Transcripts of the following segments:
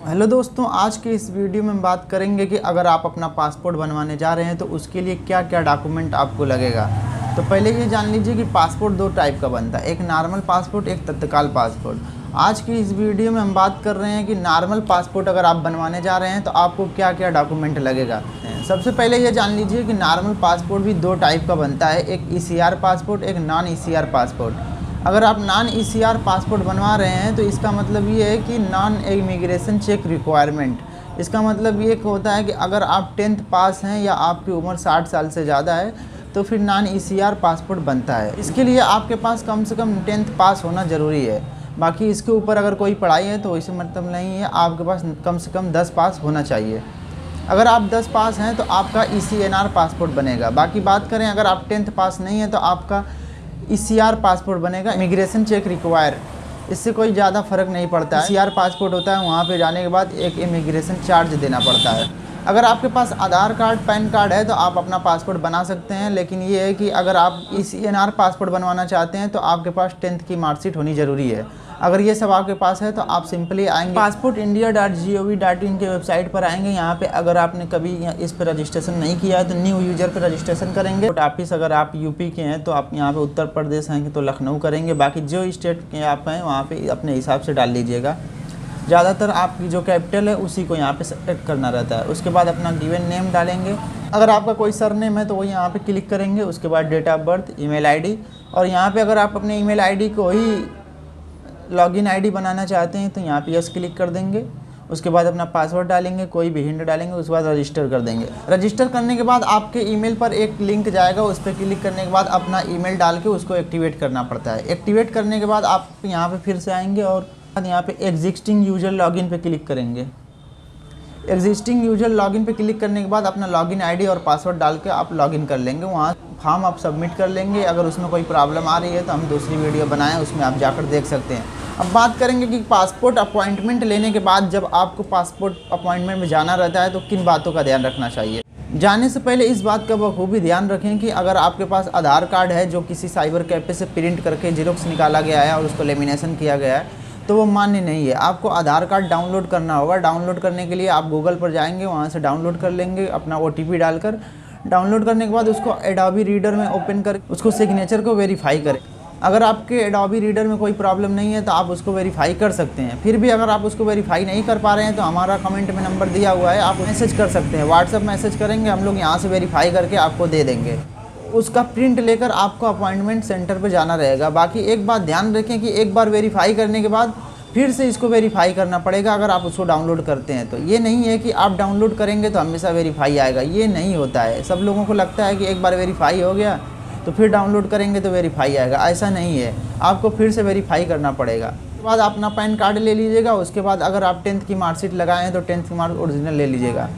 Hello दोस्तों, आज के इस वीडियो में हम बात करेंगे कि अगर आप अपना पासपोर्ट बनवाने जा रहे हैं तो उसके लिए क्या क्या डॉक्यूमेंट आपको लगेगा। तो पहले ये जान लीजिए कि पासपोर्ट दो टाइप का बनता है, एक नॉर्मल पासपोर्ट, एक तत्काल पासपोर्ट। आज की इस वीडियो में हम बात कर रहे हैं कि नॉर्मल पासपोर्ट अगर आप बनवाने जा रहे हैं तो आपको क्या क्या डॉक्यूमेंट लगेगा। सबसे पहले ये जान लीजिए कि नॉर्मल पासपोर्ट भी दो टाइप का बनता है, एक ECR पासपोर्ट, एक नॉन ECR पासपोर्ट। अगर आप नॉन ECR पासपोर्ट बनवा रहे हैं तो इसका मतलब ये है कि नॉन इमिग्रेशन चेक रिक्वायरमेंट। इसका मतलब ये होता है कि अगर आप 10th पास हैं या आपकी उम्र 60 साल से ज़्यादा है तो फिर नॉन ECR पासपोर्ट बनता है। इसके लिए आपके पास कम से कम 10th पास होना ज़रूरी है। बाकी इसके ऊपर अगर कोई पढ़ाई है तो इससे मतलब नहीं है, आपके पास कम से कम 10 पास होना चाहिए। अगर आप 10 पास हैं तो आपका ECNR पासपोर्ट बनेगा। बाकी बात करें अगर आप 10th पास नहीं है तो आपका ECR पासपोर्ट बनेगा, इमिग्रेशन चेक रिक्वायर। इससे कोई ज़्यादा फ़र्क नहीं पड़ता है। ECR पासपोर्ट होता है, वहाँ पे जाने के बाद एक इमिग्रेशन चार्ज देना पड़ता है। अगर आपके पास आधार कार्ड, पैन कार्ड है तो आप अपना पासपोर्ट बना सकते हैं, लेकिन ये है कि अगर आप ECNR पासपोर्ट बनवाना चाहते हैं तो आपके पास 10th की मार्कशीट होनी ज़रूरी है। अगर ये सब आपके पास है तो आप सिंपली आएंगे passportindia.gov.in के वेबसाइट पर आएंगे। यहाँ पे अगर आपने कभी इस पर रजिस्ट्रेशन नहीं किया है तो न्यू यूज़र पर रजिस्ट्रेशन करेंगे। ऑफिस अगर आप यूपी के हैं तो आप यहाँ पे उत्तर प्रदेश हैं तो लखनऊ करेंगे। बाकी जो स्टेट के आप हैं वहाँ पे अपने हिसाब से डाल लीजिएगा। ज़्यादातर आपकी जो कैपिटल है उसी को यहाँ पे सेलेक्ट करना रहता है। उसके बाद अपना गिवन नेम डालेंगे। अगर आपका कोई सरनेम है तो वो यहाँ पे क्लिक करेंगे। उसके बाद date of birth, email ID, और यहाँ पे अगर आप अपने ईमेल आईडी को ही लॉगिन आईडी बनाना चाहते हैं तो यहाँ पे यस क्लिक कर देंगे। उसके बाद अपना पासवर्ड डालेंगे, कोई भी हिंट डालेंगे, उसके बाद रजिस्टर कर देंगे। रजिस्टर करने के बाद आपके ईमेल पर एक लिंक जाएगा, उस पर क्लिक करने के बाद अपना ईमेल डाल के उसको एक्टिवेट करना पड़ता है। एक्टिवेट करने के बाद आप यहाँ पे फिर से आएंगे और यहाँ पे एग्जिस्टिंग यूजर लॉगिन पे क्लिक करेंगे। एग्जिस्टिंग यूजर लॉगिन पे क्लिक करने के बाद अपना लॉगिन आईडी और पासवर्ड डाल के आप लॉगिन कर लेंगे। वहाँ फॉर्म आप सबमिट कर लेंगे। अगर उसमें कोई प्रॉब्लम आ रही है तो हम दूसरी वीडियो बनाएं, उसमें आप जाकर देख सकते हैं। अब बात करेंगे कि पासपोर्ट अपॉइंटमेंट लेने के बाद जब आपको पासपोर्ट अपॉइंटमेंट में जाना रहता है तो किन बातों का ध्यान रखना चाहिए। जाने से पहले इस बात का बखूबी ध्यान रखें कि अगर आपके पास आधार कार्ड है जो किसी साइबर कैफे से प्रिंट करके जेरॉक्स निकाला गया है और उसको लेमिनेशन किया गया है तो वो मान्य नहीं है। आपको आधार कार्ड डाउनलोड करना होगा। डाउनलोड करने के लिए आप गूगल पर जाएंगे, वहाँ से डाउनलोड कर लेंगे अपना OTP डालकर। डाउनलोड करने के बाद उसको एडोबी रीडर में ओपन कर उसको सिग्नेचर को वेरीफाई करें। अगर आपके एडोबी रीडर में कोई प्रॉब्लम नहीं है तो आप उसको वेरीफाई कर सकते हैं। फिर भी अगर आप उसको वेरीफाई नहीं कर पा रहे हैं तो हमारा कमेंट में नंबर दिया हुआ है, आप मैसेज कर सकते हैं। व्हाट्सएप मैसेज करेंगे, हम लोग यहाँ से वेरीफाई करके आपको दे देंगे। उसका प्रिंट लेकर आपको अपॉइंटमेंट सेंटर पर जाना रहेगा। बाकी एक बात ध्यान रखें कि एक बार वेरीफाई करने के बाद फिर से इसको वेरीफाई करना पड़ेगा अगर आप उसको डाउनलोड करते हैं तो। ये नहीं है कि आप डाउनलोड करेंगे तो हमेशा वेरीफाई आएगा, ये नहीं होता है। सब लोगों को लगता है कि एक बार वेरीफाई हो गया तो फिर डाउनलोड करेंगे तो वेरीफाई आएगा। ऐसा नहीं है, आपको फिर से वेरीफाई करना पड़ेगा। उसके बाद अपना पैन कार्ड ले लीजिएगा। उसके बाद अगर आप 10th की मार्कशीट लगाए हैं तो 10th की मार्क ओरिजिनल ले लीजिएगा।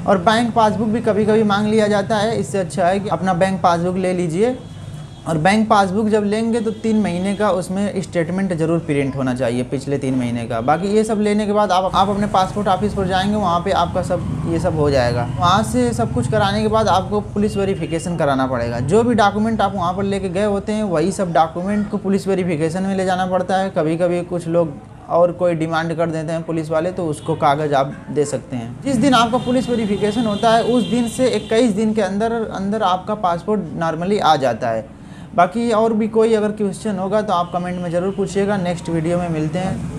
और बैंक पासबुक भी कभी कभी मांग लिया जाता है, इससे अच्छा है कि अपना बैंक पासबुक ले लीजिए। और बैंक पासबुक जब लेंगे तो 3 महीने का उसमें स्टेटमेंट ज़रूर प्रिंट होना चाहिए, पिछले 3 महीने का। बाकी ये सब लेने के बाद आप अपने पासपोर्ट ऑफिस पर जाएंगे, वहाँ पे आपका ये सब हो जाएगा। वहाँ से सब कुछ कराने के बाद आपको पुलिस वेरिफिकेशन कराना पड़ेगा। जो भी डॉक्यूमेंट आप वहाँ पर लेके गए होते हैं वही सब डॉक्यूमेंट को पुलिस वेरिफिकेशन में ले जाना पड़ता है। कभी कभी कुछ लोग और कोई डिमांड कर देते हैं पुलिस वाले, तो उसको कागज़ आप दे सकते हैं। जिस दिन आपका पुलिस वेरिफिकेशन होता है उस दिन से 21 दिन के अंदर आपका पासपोर्ट नॉर्मली आ जाता है। बाकी और भी कोई अगर क्वेश्चन होगा तो आप कमेंट में ज़रूर पूछिएगा। नेक्स्ट वीडियो में मिलते हैं।